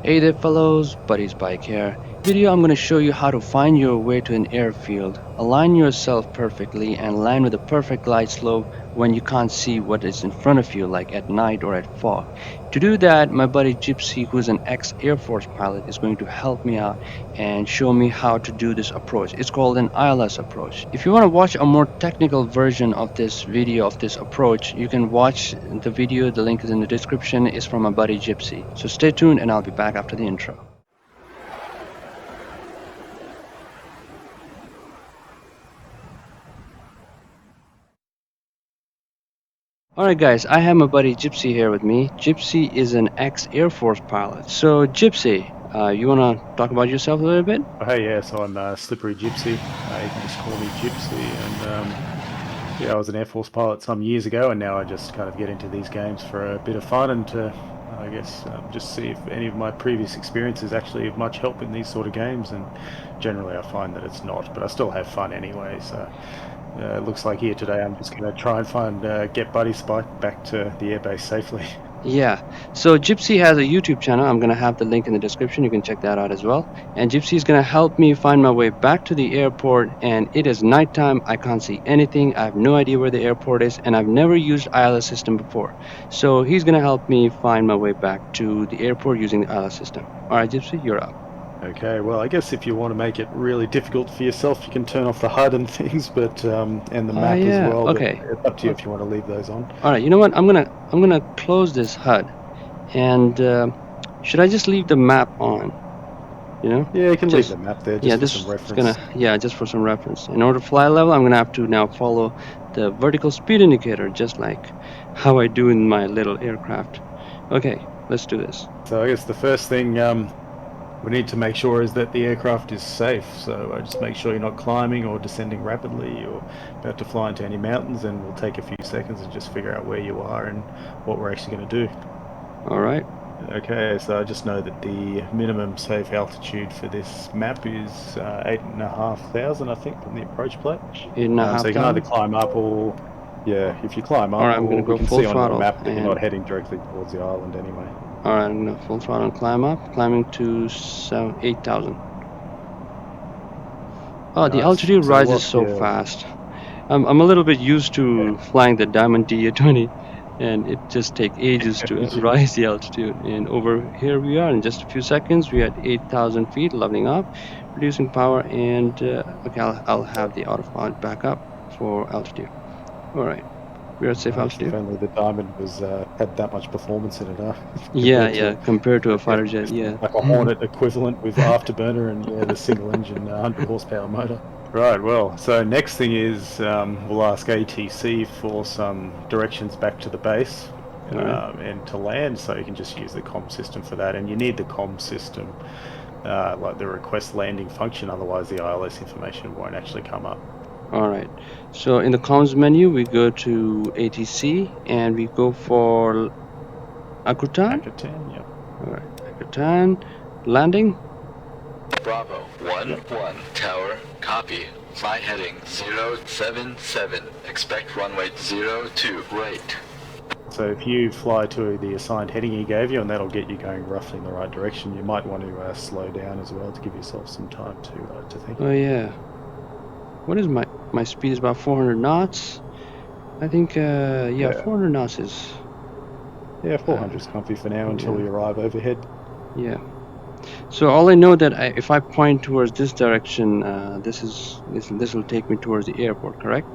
Hey there fellows, Buddy's Bike here. Video I'm going to show you how to find your way to an airfield, align yourself perfectly and land with a perfect glide slope when you can't see what is in front of you like at night or at fog. To do that, my buddy Gypsy, who's an ex-Air Force pilot, is going to help me out and show me how to do this approach. It's called an ILS approach. If you want to watch a more technical version of this video of this approach, you can watch the video. The link is in the description. It's from my buddy Gypsy. So stay tuned and I'll be back after the intro. Alright guys, I have my buddy Gypsy here with me. Gypsy is an ex-Air Force pilot. So Gypsy, you want to talk about yourself a little bit? Hey, yeah, so I'm Slippery Gypsy. You can just call me Gypsy. And yeah, I was an Air Force pilot some years ago, and now I just kind of get into these games for a bit of fun and to, I guess, just see if any of my previous experiences actually of much help in these sort of games. And generally I find that it's not, but I still have fun anyway. So it looks like here today I'm just going to try and get Buddy's bike back to the airbase safely. Yeah, so Gypsy has a YouTube channel. I'm going to have the link in the description. You can check that out as well. And Gypsy is going to help me find my way back to the airport. And it is nighttime. I can't see anything. I have no idea where the airport is. And I've never used ILS system before. So he's going to help me find my way back to the airport using the ILS system. All right, Gypsy, you're up. Okay, well, I guess if you want to make it really difficult for yourself, you can turn off the HUD and things, but and the map Yeah, as well. okay. But it's up to you if you want to leave those on. All right, you know what? I'm gonna close this HUD, and should I just leave the map on? You know? Yeah, you can Just- leave the map there just Yeah, for this some is reference. just for some reference. In order to fly level, I'm gonna have to now follow the vertical speed indicator, just like how I do in my little aircraft. Okay, let's do this. So I guess the first thing we need to make sure is that the aircraft is safe. So just make sure you're not climbing or descending rapidly or about to fly into any mountains, and we'll take a few seconds and just figure out where you are and what we're actually going to do. All right. Okay, so I just know that the minimum safe altitude for this map is 8,500, I think, from the approach plate. 8.5 So you can either thousand. climb up or, yeah, if you climb up, All right, I'm gonna or we go can full see on your throttle map that and- you're not heading directly towards the island anyway. All right, I'm gonna full throttle and climb up, climbing to 8,000. Oh, the Nice. altitude So rises what- so yeah. fast. I'm a little bit used to flying the Diamond DA-20, and it just takes ages to rise the altitude. And over here we are in just a few seconds. We are at 8,000 feet, leveling up, reducing power, and okay, I'll have the autopilot back up for altitude. All right, we're at safe Nice. altitude. If only the Diamond was had that much performance in it, huh? Yeah, compared to a fighter jet, yeah. Like a Hornet equivalent with afterburner and the single engine 100 horsepower motor. Right, well, so next thing is we'll ask ATC for some directions back to the base and to land, so you can just use the comm system for that. And you need the comm system, like the request landing function, otherwise the ILS information won't actually come up. All right, so in the comms menu, we go to ATC and we go for Akutan. Akutan, yep. All right, Akutan, landing. Bravo 1-1 tower, copy. Flight heading 077. Expect runway 02 right. So if you fly to the assigned heading he gave you, and that'll get you going roughly in the right direction, you might want to slow down as well to give yourself some time to think. Oh yeah. What is my speed is about 400 knots. I think yeah, 400 knots is. Yeah, 400 is comfy for now until we arrive overhead. Yeah. So all I know that if I point towards this direction, this will take me towards the airport, correct?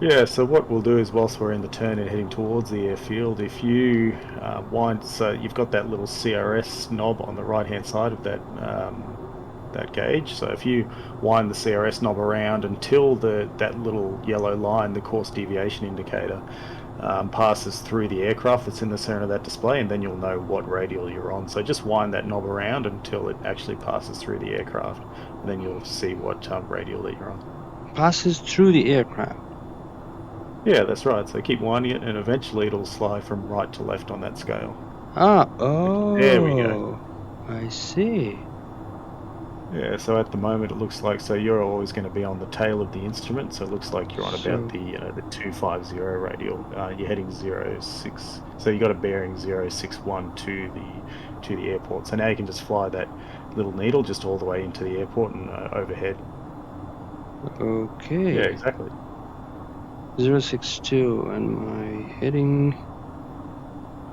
Yeah. So what we'll do is, whilst we're in the turn and heading towards the airfield, if you wind, so you've got that little CRS knob on the right-hand side of that that gauge. So if you wind the CRS knob around until that little yellow line, the course deviation indicator, passes through the aircraft that's in the center of that display, and then you'll know what radial you're on. So just wind that knob around until it actually passes through the aircraft, and then you'll see what radial that you're on. Passes through the aircraft. Yeah, that's right. So keep winding it, and eventually it'll slide from right to left on that scale. Oh. There we go. I see. Yeah, so at the moment it looks like, so you're always going to be on the tail of the instrument, so it looks like you're on about the 250 radial. You're heading 06, so you got a bearing 061 to to the airport. So now you can just fly that little needle just all the way into the airport and overhead. Okay. Yeah, exactly. 062 and my heading.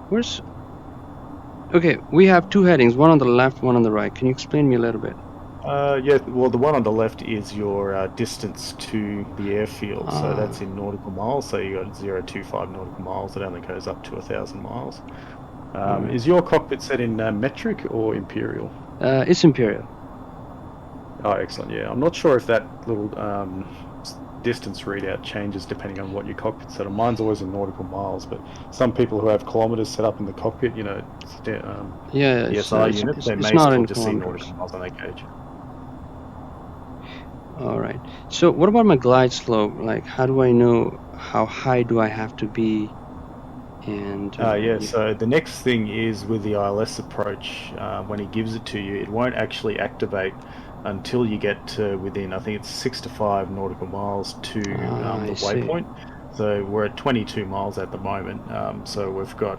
Where's? Okay, we have two headings, one on the left, one on the right. Can you explain me a little bit? Yeah, well, the one on the left is your distance to the airfield, so that's in nautical miles. So you got 0.25 nautical miles. It only goes up to 1,000 miles. Right. Is your cockpit set in metric or imperial? It's imperial. Oh, excellent. Yeah, I'm not sure if that little distance readout changes depending on what your cockpit's set on. Mine's always in nautical miles, but some people who have kilometers set up in the cockpit, Yeah, ESI units, they it's may not still in just see kilometers. nautical miles on that gauge. All right. So what about my glide slope? Like, how do I know how high do I have to be? And Yeah, so the next thing is with the ILS approach, when he gives it to you, it won't actually activate until you get to within, I think it's 6 to 5 nautical miles to I the see. waypoint. So we're at 22 miles at the moment. So we've got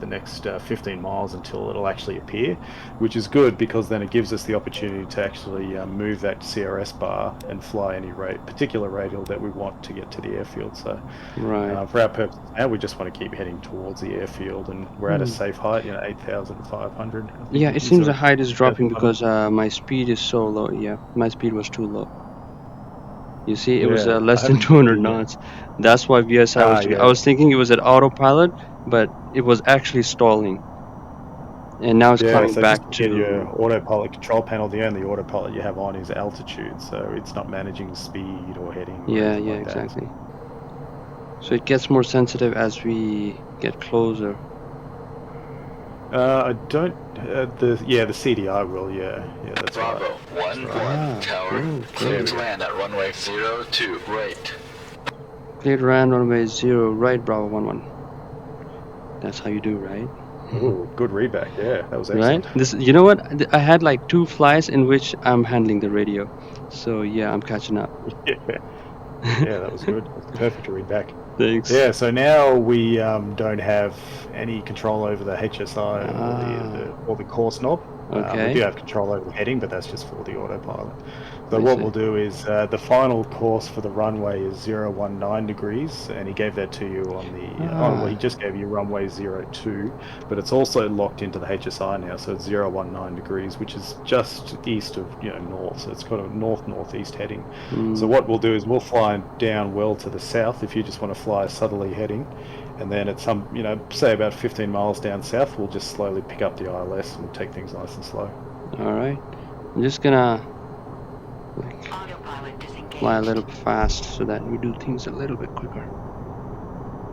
the next 15 miles until it'll actually appear, which is good because then it gives us the opportunity to actually move that CRS bar and fly any particular radial that we want to get to the airfield. So Right. for our purposes now, we just want to keep heading towards the airfield, and we're at a safe height, 8,500. Yeah, it seems the height is dropping because my speed is so low. Yeah, my speed was too low. You see, it was Yeah, I less than haven't 200 really. knots. That's why VSI was. I Yeah. was thinking it was at autopilot, but it was actually stalling, and now it's Yeah, coming so back just look at your to. autopilot control panel. The only autopilot you have on is altitude, so it's not managing speed or heading or Yeah, anything yeah, like that. exactly. So it gets more sensitive as we get closer. I don't. The CDI will. Yeah, that's Bravo, right. 1-1, tower, Cool, clear great. to land at runway 02, right. Cleared land runway 0, right, Bravo 11. That's how you do, right? Oh, good readback. Yeah, that was Right? excellent. You know what? I had like 2 flights in which I'm handling the radio. So yeah, I'm catching up. Yeah, that was good. That's perfect to read back. Thanks. Yeah, so now we don't have any control over the HSI or the course knob. We Okay. do have control over the heading, but that's just for the autopilot. So I what see. we'll do is the final course for the runway is 019 degrees, and he gave that to you on the. Well, he just gave you runway 02, but it's also locked into the HSI now, so it's 019 degrees, which is just east of north. So it's got a north-northeast heading. So what we'll do is we'll fly down well to the south if you just want to fly a southerly heading, and then at some, say about 15 miles down south, we'll just slowly pick up the ILS and take things nice and slow. All right. I'm just gonna fly a little fast so that we do things a little bit quicker.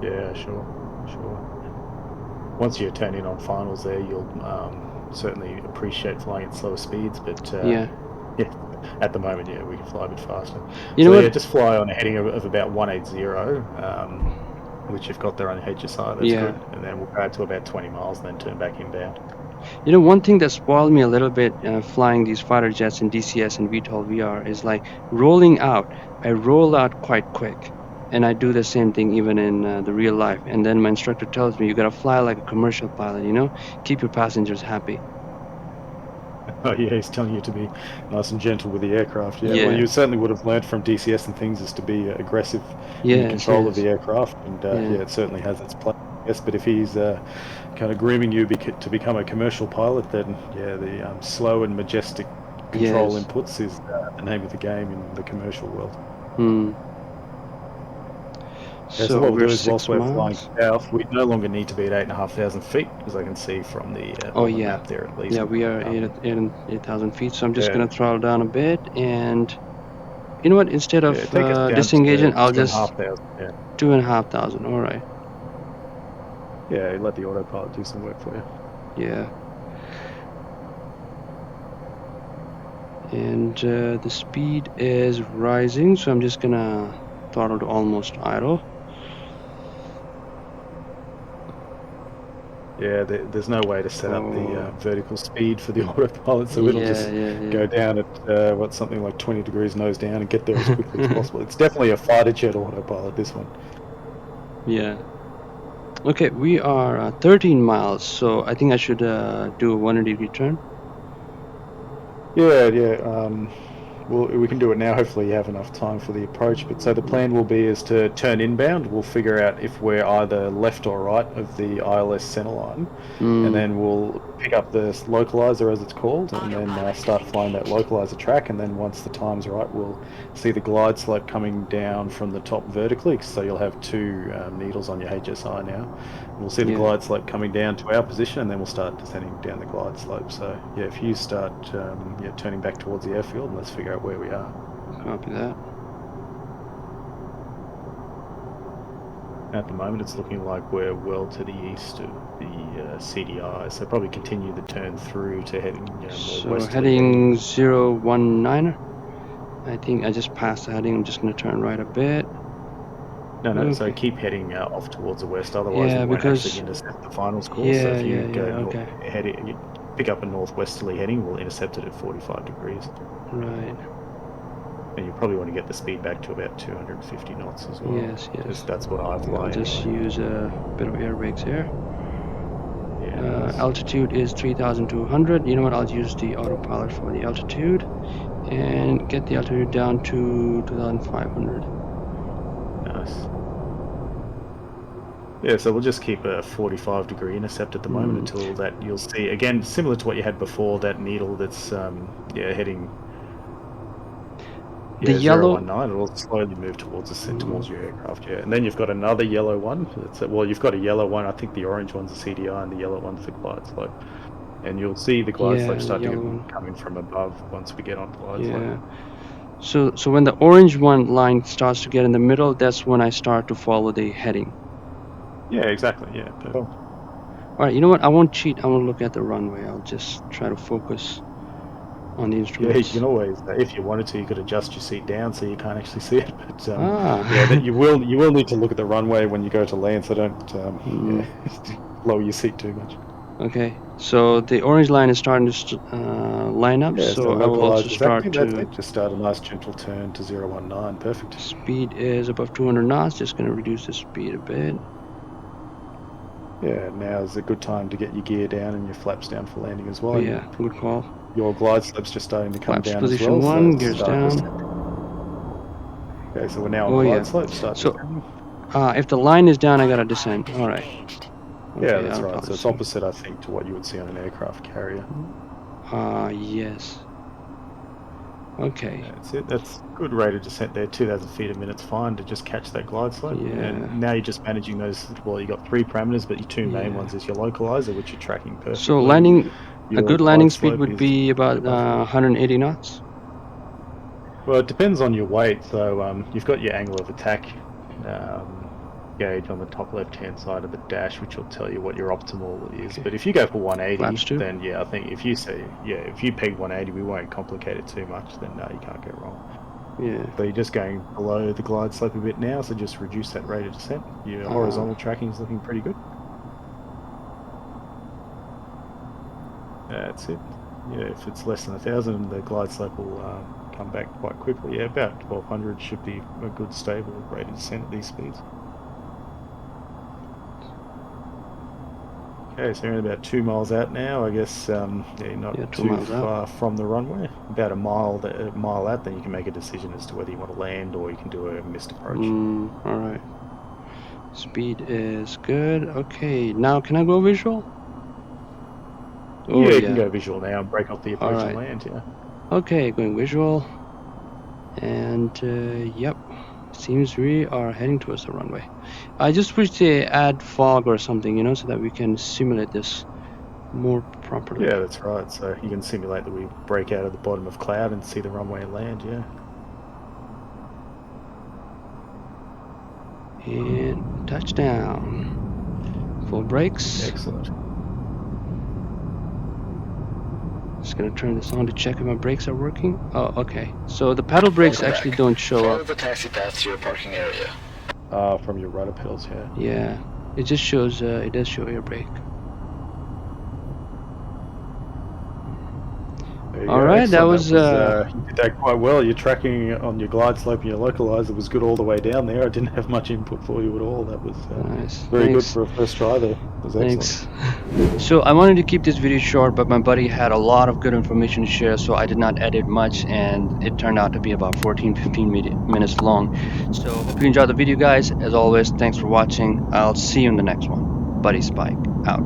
Yeah, sure. Once you turn in on finals there, you'll certainly appreciate flying at slower speeds, but Yeah. at the moment, we can fly a bit faster. You know what? Just fly on a heading of about 180, which you've got there on your HSI, that's Yeah. good. And then we'll go to about 20 miles and then turn back inbound. You know, one thing that spoiled me a little bit flying these fighter jets in DCS and VTOL VR is like rolling out. I roll out quite quick, and I do the same thing even in the real life. And then my instructor tells me you gotta fly like a commercial pilot. Keep your passengers happy. Oh yeah, he's telling you to be nice and gentle with the aircraft. Yeah, well, Yeah. you certainly would have learned from DCS and things is to be aggressive in your Yes. control of Yes. the aircraft, and Yeah. it certainly has its place. Yes, but if he's kind of grooming you to become a commercial pilot, then the slow and majestic control Yes. inputs is the name of the game in the commercial world. Hmm. Yeah, so So what we'll we're do is whilst 6 we're flying miles. south, we no longer need to be at 8,500 feet, as I can see from Oh on the yeah. map there at least. Yeah, we are Um, 8,000 feet. So I'm just yeah, gonna throttle down a bit, and you know what? Instead of take us down disengaging, to I'll just 2,500. Yeah. 2,500. All right. Yeah, let the autopilot do some work for you. Yeah. And the speed is rising, so I'm just gonna throttle to almost idle. Yeah, there's no way to set up the Oh, vertical speed for the autopilot, so it'll yeah, just yeah, go yeah. down at something like 20 degrees nose down and get there as quickly as possible. It's definitely a fighter jet autopilot, this one. Yeah. Okay, we are 13 miles, so I think I should do a 180-degree turn. Yeah. Well, we can do it now. Hopefully, you have enough time for the approach. But so the plan will be is to turn inbound. We'll figure out if we're either left or right of the ILS centerline, and Mm, then we'll pick up the localizer, as it's called, and then start flying that localizer track. And then once the time's right, we'll see the glide slope coming down from the top vertically. So you'll have two needles on your HSI now. We'll see the yeah, glide slope coming down to our position, and then we'll start descending down the glide slope. So yeah, if you start turning back towards the airfield, let's figure out where we are. copy that. At the moment, it's looking like we're well to the east of the CDI, so probably continue the turn through to heading more So westerly. heading 019. I think I just passed the heading. I'm just going to turn right a bit. No, Okay. so keep heading off towards the west, otherwise Yeah, we won't actually because intercept the finals course. So if you go okay, you pick up a northwesterly heading, we'll intercept it at 45 degrees. right. And you probably want to get the speed back to about 250 knots as well. Yes. Because that's what I fly I'll just anyway. use a bit of air brakes here. Yeah, nice. Altitude is 3,200. You know what? I'll use the autopilot for the altitude and get the altitude down to 2,500. Nice. Yeah, so we'll just keep a 45-degree intercept at the moment until that you'll see, again, similar to what you had before, that needle that's heading The yellow. 019. It'll slowly move towards towards your aircraft, yeah. And then you've got another yellow one. Well, you've got a yellow one. I think the orange one's the CDI and the yellow one's the glide slope. And you'll see the glide slope The start to yellow one. coming from above once we get on glide slope. So when the orange one line starts to get in the middle, that's when I start to follow the heading. Yeah, exactly. Yeah, perfect. All right, you know what? I won't cheat. I won't look at the runway. I'll just try to focus on the instruments. Yeah, you can always, if you wanted to, you could adjust your seat down so you can't actually see it. But Ah. that you will need to look at the runway when you go to land, so don't lower your seat too much. Okay, so the orange line is starting to line up, Yeah, so I will also start That's to. it. Just start a nice gentle turn to 019. Perfect. Speed is above 200 knots. Just going to reduce the speed a bit. Yeah, now is a good time to get your gear down and your flaps down for landing as well. Oh yeah, good call. Your glide slope's just starting to come Flaps down position as well. 1, So gears down. Okay, so we're now on glide slope. Start descending. If the line is down, I gotta descend. All right. Okay, Yeah, that's right. So it's opposite, I think, to what you would see on an aircraft carrier. Yes. Okay. That's it. That's good rate of descent there. 2,000 feet a minute's fine to just catch that glide slope. Yeah. And now you're just managing those. Well, you got 3 parameters, but your 2 main ones is your localizer, which you're tracking perfectly. So landing, a good landing speed would be about 180 knots. Well, it depends on your weight. So you've got your angle of attack gauge on the top left-hand side of the dash, which will tell you what your optimal is. But if you go for 180, then I think if you peg 180, we won't complicate it too much. Then no, you can't go wrong. Yeah. So you're just going below the glide slope a bit now, so just reduce that rate of descent. Your horizontal tracking is looking pretty good. That's it. Yeah, if it's less than 1,000, the glide slope will come back quite quickly. Yeah, about 1,200 should be a good stable rate of descent at these speeds. Okay, so you're about 2 miles out now. I guess not too far from the runway. About a mile out, then you can make a decision as to whether you want to land or you can do a missed approach. All right. Speed is good. Okay, now can I go visual? Oh, yeah, you can go visual now and break off the approach and land, yeah. Okay, going visual. And yep, seems we are heading towards the runway. I just wish they add fog or something, so that we can simulate this more properly. Yeah, that's right. So you can simulate that we break out of the bottom of cloud and see the runway and land, yeah. And touchdown. Full brakes. Excellent. Just gonna turn this on to check if my brakes are working. Oh, okay. So the pedal brakes actually don't show Follow up. the taxi path to your parking area. From your rudder pedals, yeah. Yeah, it just shows. It does show air brake. There you All go. right, that Excellent. was That was you did that quite well. Your tracking on your glide slope and your localizer was good all the way down there. I didn't have much input for you at all. That was nice. very good Thanks. for a first try there. It was excellent. Thanks. So I wanted to keep this video short, but my buddy had a lot of good information to share, so I did not edit much, and it turned out to be about 14-15 minutes long. So hope you enjoyed the video, guys. As always, thanks for watching. I'll see you in the next one. Buddy Spike out.